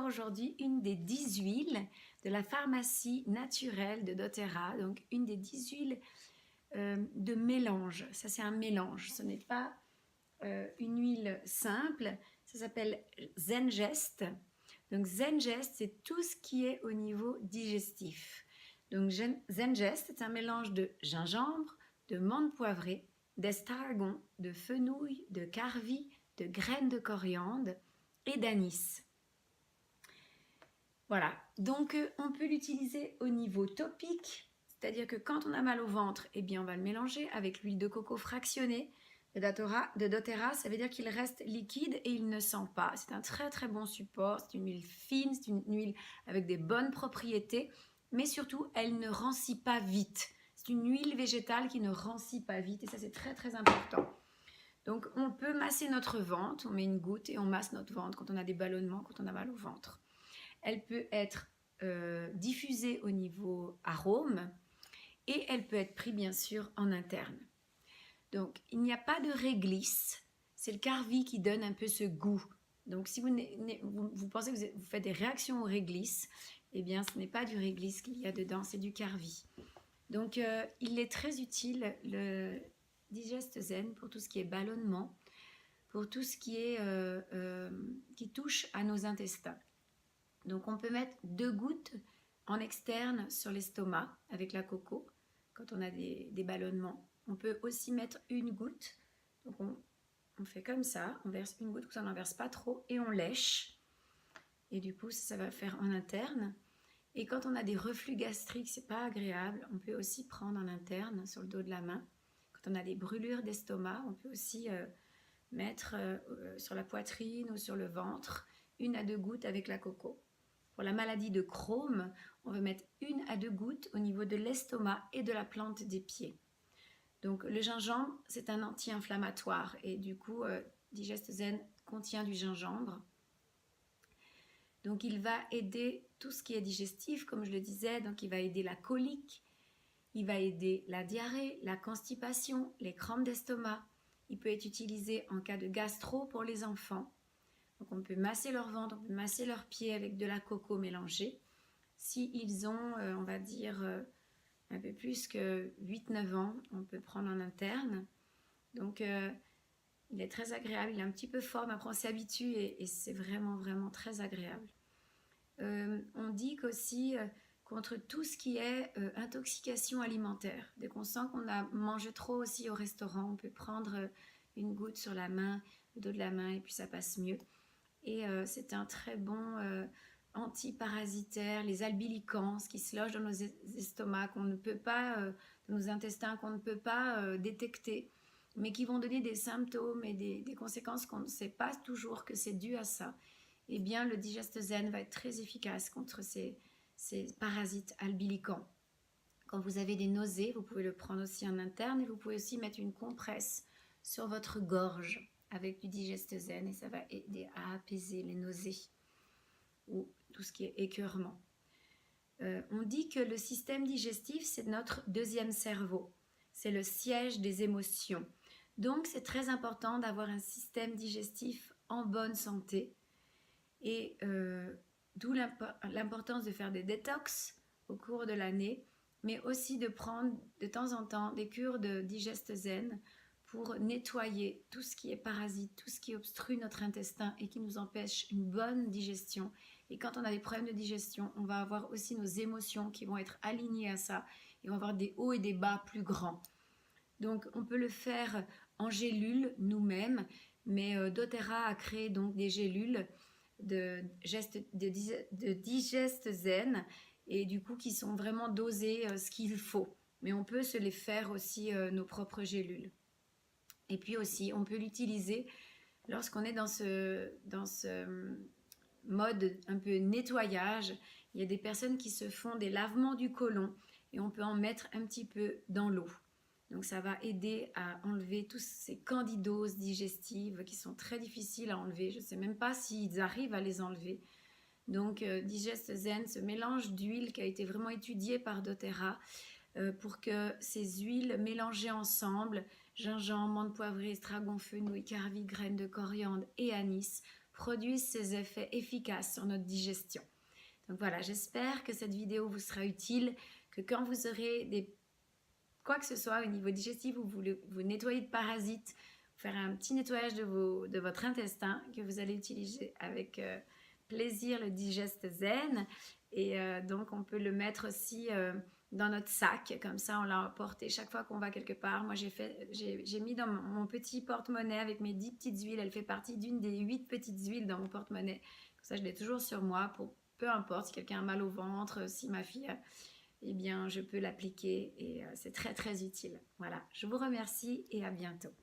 aujourd'hui une des 10 huiles de la pharmacie naturelle de doTERRA, donc une des 10 huiles de mélange. Ça c'est un mélange, ce n'est pas une huile simple, ça s'appelle Zengest. Donc Zengest, c'est tout ce qui est au niveau digestif. Donc Zengest, c'est un mélange de gingembre, de menthe poivrée, d'estragon, de fenouil, de carvi, de graines de coriandre et d'anis. Voilà, donc on peut l'utiliser au niveau topique, c'est-à-dire que quand on a mal au ventre, eh bien on va le mélanger avec l'huile de coco fractionnée de doTERRA, ça veut dire qu'il reste liquide et il ne sent pas. C'est un très très bon support, c'est une huile fine, c'est une huile avec des bonnes propriétés, mais surtout elle ne rancit pas vite. C'est une huile végétale qui ne rancit pas vite et ça c'est très très important. Donc on peut masser notre ventre, on met une goutte et on masse notre ventre quand on a des ballonnements, quand on a mal au ventre. Elle peut être diffusée au niveau arôme et elle peut être prise bien sûr en interne. Donc il n'y a pas de réglisse, c'est le carvi qui donne un peu ce goût. Donc si vous pensez que vous faites des réactions aux réglisses, eh bien ce n'est pas du réglisse qu'il y a dedans, c'est du carvi. Donc il est très utile le Digest Zen pour tout ce qui est ballonnement, pour tout ce qui est qui touche à nos intestins. Donc on peut mettre 2 gouttes en externe sur l'estomac avec la coco quand on a des ballonnements. On peut aussi mettre 1 goutte. Donc on fait comme ça, on verse 1 goutte, ça n'en verse pas trop et on lèche. Et du coup ça va faire en interne. Et quand on a des reflux gastriques, c'est pas agréable, on peut aussi prendre en interne sur le dos de la main. Quand on a des brûlures d'estomac, on peut aussi mettre sur la poitrine ou sur le ventre 1 à 2 gouttes avec la coco. Pour la maladie de Crohn, on va mettre 1 à 2 gouttes au niveau de l'estomac et de la plante des pieds. Donc le gingembre, c'est un anti-inflammatoire et du coup, Digest Zen contient du gingembre. Donc il va aider tout ce qui est digestif, comme je le disais, donc il va aider la colique, il va aider la diarrhée, la constipation, les crampes d'estomac. Il peut être utilisé en cas de gastro pour les enfants. Donc on peut masser leur ventre, on peut masser leurs pieds avec de la coco mélangée. S'ils ont, on va dire, un peu plus que 8-9 ans, on peut prendre en interne. Donc il est très agréable, il est un petit peu fort, mais après on s'habitue et c'est vraiment, vraiment très agréable. On dit qu'aussi contre tout ce qui est intoxication alimentaire. Dès qu'on sent qu'on a mangé trop aussi au restaurant, on peut prendre 1 goutte sur la main, le dos de la main et puis ça passe mieux. Et c'est un très bon antiparasitaire, les albilicans qui se logent dans nos estomacs, qu'on ne peut pas, dans nos intestins, qu'on ne peut pas détecter, mais qui vont donner des symptômes et des conséquences qu'on ne sait pas toujours que c'est dû à ça. Eh bien, le Digest Zen va être très efficace contre ces parasites albilicans. Quand vous avez des nausées, vous pouvez le prendre aussi en interne et vous pouvez aussi mettre une compresse sur votre gorge avec du Digest Zen et ça va aider à apaiser les nausées ou tout ce qui est écœurement. On dit que le système digestif, c'est notre deuxième cerveau. C'est le siège des émotions. Donc, c'est très important d'avoir un système digestif en bonne santé. Et d'où l'importance de faire des détox au cours de l'année, mais aussi de prendre de temps en temps des cures de Digest Zen pour nettoyer tout ce qui est parasite, tout ce qui obstrue notre intestin et qui nous empêche une bonne digestion. Et quand on a des problèmes de digestion, on va avoir aussi nos émotions qui vont être alignées à ça et on va avoir des hauts et des bas plus grands. Donc on peut le faire en gélule nous-mêmes, mais doTERRA a créé donc des gélules de Digest Zen et du coup qui sont vraiment dosées ce qu'il faut. Mais on peut se les faire aussi nos propres gélules. Et puis aussi, on peut l'utiliser lorsqu'on est dans ce mode un peu nettoyage. Il y a des personnes qui se font des lavements du côlon et on peut en mettre un petit peu dans l'eau. Donc ça va aider à enlever tous ces candidoses digestives qui sont très difficiles à enlever. Je ne sais même pas s'ils arrivent à les enlever. Donc Digest Zen, ce mélange d'huile qui a été vraiment étudié par doTERRA pour que ces huiles mélangées ensemble, gingembre, menthe poivrée, estragon, fenouil, carvi, graines de coriandre et anis, produisent ces effets efficaces sur notre digestion. Donc voilà, j'espère que cette vidéo vous sera utile, que quand vous aurez quoi que ce soit au niveau digestif, vous nettoyez de parasites, faire un petit nettoyage de votre intestin, que vous allez utiliser avec plaisir le Digest Zen. Et donc on peut le mettre aussi dans notre sac, comme ça on l'a emporté chaque fois qu'on va quelque part. Moi j'ai mis dans mon petit porte-monnaie avec mes 10 petites huiles, elle fait partie d'une des 8 petites huiles dans mon porte-monnaie. Comme ça je l'ai toujours sur moi, pour peu importe si quelqu'un a mal au ventre, si ma fille eh bien je peux l'appliquer et c'est très très utile. Voilà, je vous remercie et à bientôt.